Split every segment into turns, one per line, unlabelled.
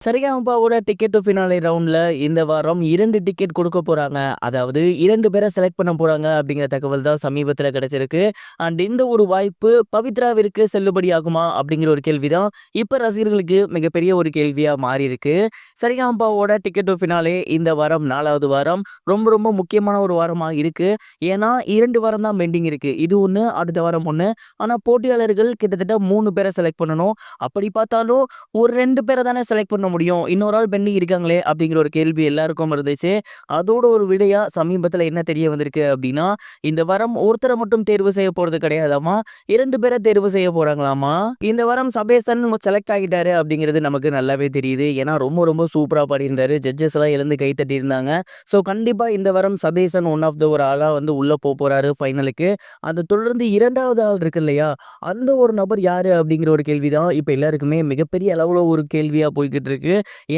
சரிகமபாவோட ticket to finale ரவுண்ட்ல இந்த வாரம் 2 டிக்கெட் குடுக்க போறாங்க. அதாவது 2 பேர செலக்ட் பண்ண போறாங்க அப்படிங்கிற தகவல் தான் சமீபத்தில கிடைச்சிருக்கு. அண்ட் இந்த ஒரு வாய்ப்பு பவித்ராவிற்கு செல்லுபடியாகுமா? அப்படிங்கிற ஒரு கேள்வி தான் இப்ப ரசிகர்களுக்கு மிகப்பெரிய ஒரு கேள்வியா மாறியிருக்கு. சரிகமபாவோட டிக்கெட் டு ஃபினாலே இந்த வாரம் 4வது வாரம் ரொம்ப ரொம்ப முக்கியமான ஒரு வாரமா இருக்கு. ஏன்னா 2 வாரம் தான் பெண்டிங் இருக்கு. இது ஒண்ணு, அடுத்த வாரம் ஒண்ணு. ஆனா போட்டியாளர்கள் கிட்டத்தட்ட 3 பேர செலக்ட் பண்ணணும். அப்படி பார்த்தாலும் ஒரு 2 பேர தானே செலக்ட் பண்ண முடியும். இன்னொரு ஆள் பெண்டிங் இருக்காங்களே அப்படிங்கிற ஒரு கேள்வி எல்லாருக்கும் இருந்துச்சு. அதோட ஒரு விடையா சமீபத்தில என்ன தெரிய வந்திருக்கு அப்படின்னா, இந்த வாரம் ஒருத்தர மட்டும் தேர்வு செய்ய போறது கிடையாதாமா. 2 பேர தேர்வு செய்ய போறாங்களாமா. இந்த வாரம் சபேசன் செலக்ட் ஆகிட்டாரு அப்படிங்கிறது நமக்கு நல்லாவே தெரியுது. ஏன்னா ரொம்ப ரொம்ப சூப்பரா பாடியிருந்தாரு. ஜட்ஜஸ் எல்லாம் எழுந்து கை தட்டியிருந்தாங்க. ஸோ கண்டிப்பா இந்த வாரம் சபேசன் ஒன் ஆஃப் த ஒரு ஆளா வந்து உள்ள போறாரு ஃபைனலுக்கு. அத தொடர்ந்து 2வது ஆள் இருக்கு இல்லையா? அந்த ஒரு நபர் யாரு அப்படிங்கிற ஒரு கேள்வி தான் இப்ப எல்லாருக்குமே மிகப்பெரிய அளவுல ஒரு கேள்வியா போய்க்கிட்டு இருக்கு.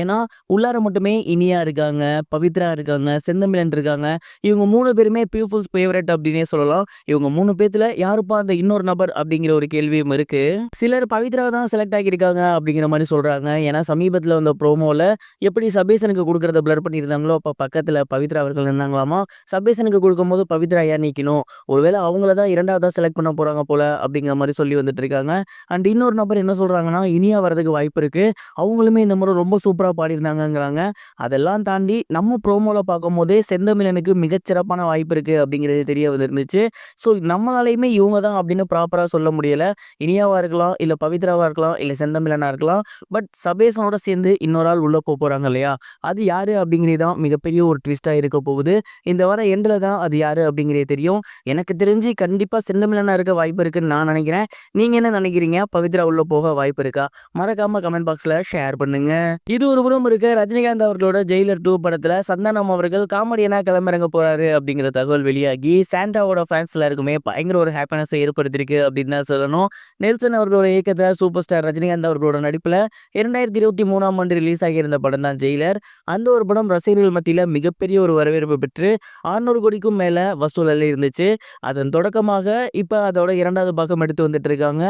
ஏன்னா உள்ளார மட்டுமே இனியா இருக்காங்க, பவித்ரா இருக்காங்க, செந்தமிழன் இருக்காங்க. இவங்க 3 பேருமே பீப்புள்ஸ் ஃபேவரைட் அப்படின்னே சொல்லலாம். இவங்க 3 பேத்துல யாருப்பா அந்த இன்னொரு நபர் அப்படிங்கிற ஒரு கேள்வியும் இருக்கு. சிலர் பவித்ரா தான் செலக்ட் ஆகியிருக்காங்க அப்படிங்கிற மாதிரி சொல்றாங்க. ஏன்னா சமீபத்துல வந்த ப்ரோமோல எப்படி சபேசனுக்கு கொடுக்கறத பிளர் பண்ணியிருந்தாங்களோ, அப்ப பக்கத்துல பவித்ரா அவர்கள் இருந்தாங்களாமா. சபேசனுக்கு கொடுக்கும்போது பவித்ரா ஏன் நிக்கணும்? ஒருவேளை அவங்கள தான் 2வதா செலக்ட் பண்ண போறாங்க போல அப்படிங்கிற மாதிரி சொல்லி வந்துட்டு இருக்காங்க. அண்ட் இன்னொரு நபர் என்ன சொல்றாங்கன்னா, இனியா வரதுக்கு வாய்ப்பு இருக்கு. அவங்களுமே இந்த முறை ரொம்ப சூப்பரா பாடியிருந்தாங்கங்கிறாங்க. அதெல்லாம் தாண்டி நம்ம ப்ரோமோல பார்க்கும்போதே செந்தமிழனுக்கு மிகச்சிறப்பான வாய்ப்பு இருக்கு அப்படிங்கிறது தெரிய வந்துருந்துச்சு. ஸோ நம்மளாலயுமே இவங்க தான் அப்படின்னு ப்ராப்பரா சொல்ல முடியல. இனியாவா இருக்கலாம், இல்ல பவித்ராவா இருக்கலாம், இல்ல செந்தமிழனா இருக்கலாம். பட் சபேஷனோட சேர்ந்து இன்னொரு ஆள் உள்ள போறாங்க இல்லையா? அது யாரு அப்படிங்கிறது தான் மிகப்பெரிய ஒரு ட்விஸ்ட்டா இருக்க போகுது. இந்த வாரம் எண்டுல தான் அது யாரு அப்படிங்கிறது தெரியும். எனக்கு தெரிஞ்சு கண்டிப்பா செந்தமிழனா இருக்க வாய்ப்பு இருக்குன்னு நான் நினைக்கிறேன். நீங்க என்ன நினைக்கிறீங்க? பவித்ரா உள்ள போக வாய்ப்பு இருக்கா? மறக்காம கமெண்ட் பாக்ஸ்ல ஷேர் பண்ணுங்க. இது ஒரு புறம் இருக்க, ரஜினிகாந்த் அவர்களோட ஜெயிலர் 2 படத்துல சந்தானம் அவர்கள் காமெடியனா கிளம்பிறங்க போறாரு அப்படிங்கிற தகவல் வெளியாகி சாண்டாவோட ஃபேன்ஸ் எல்லாருக்குமே பயங்கர ஒரு ஹாப்பினஸை ஏற்படுத்தியிருக்கு அப்படின்னு தான் சொல்லணும். நெல்சன் அவர்களோட இயக்கத்துல சூப்பர் ஸ்டார் ரஜினிகாந்த் அவர்களோட நடிப்புல 2023ஆம் ஆண்டு ரிலீஸ் ஆகியிருந்த படம் தான் ஜெயிலர். அந்த ஒரு படம் ரசிகர்கள் மத்தியில மிகப்பெரிய ஒரு வரவேற்பு பெற்று 600 கோடிக்கும் மேல வசூல் இருந்துச்சு. அதன் தொடக்கமாக இப்ப அதோட 2வது பாகம் எடுத்து வந்துட்டு இருக்காங்க.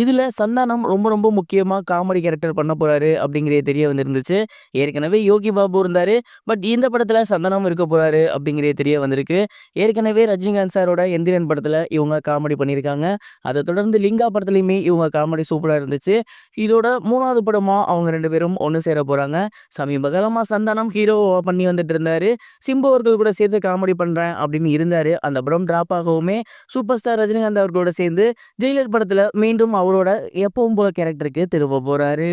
இதுல சந்தானம் ரொம்ப ரொம்ப முக்கியமா காமெடி கேரக்டர் பண்ண போறாரு அப்படிங்கிறது தெரிய வந்திருந்துச்சு. ஏற்கனவே யோகி பாபு இருந்தாரு. பட் இந்த படத்துல சந்தானம் இருக்க போறாரு அப்படிங்கிறது தெரிய வந்திருக்கு. ஏற்கனவே ரஜினிகாந்த் சாரோட எந்திரன் படத்துல இவங்க காமெடி பண்ணியிருக்காங்க. அதை தொடர்ந்து லிங்கா படத்துலயுமே இவங்க காமெடி சூப்பரா இருந்துச்சு. இதோட 3வது படமா அவங்க 2 பேரும் ஒன்று சேர போறாங்க. சமீப காலமா சந்தானம் ஹீரோ பண்ணி வந்துட்டு இருந்தாரு. சிம்பு அவர்கள் கூட சேர்ந்து காமெடி பண்றேன் அப்படின்னு இருந்தாரு. அந்த படம் டிராப் ஆகவுமே சூப்பர் ஸ்டார் ரஜினிகாந்த் அவர்களோட சேர்ந்து ஜெயிலர் படத்துல மீண்டும் அவரோட எப்பவும் போல கேரக்டருக்கு திரும்ப போறாரு.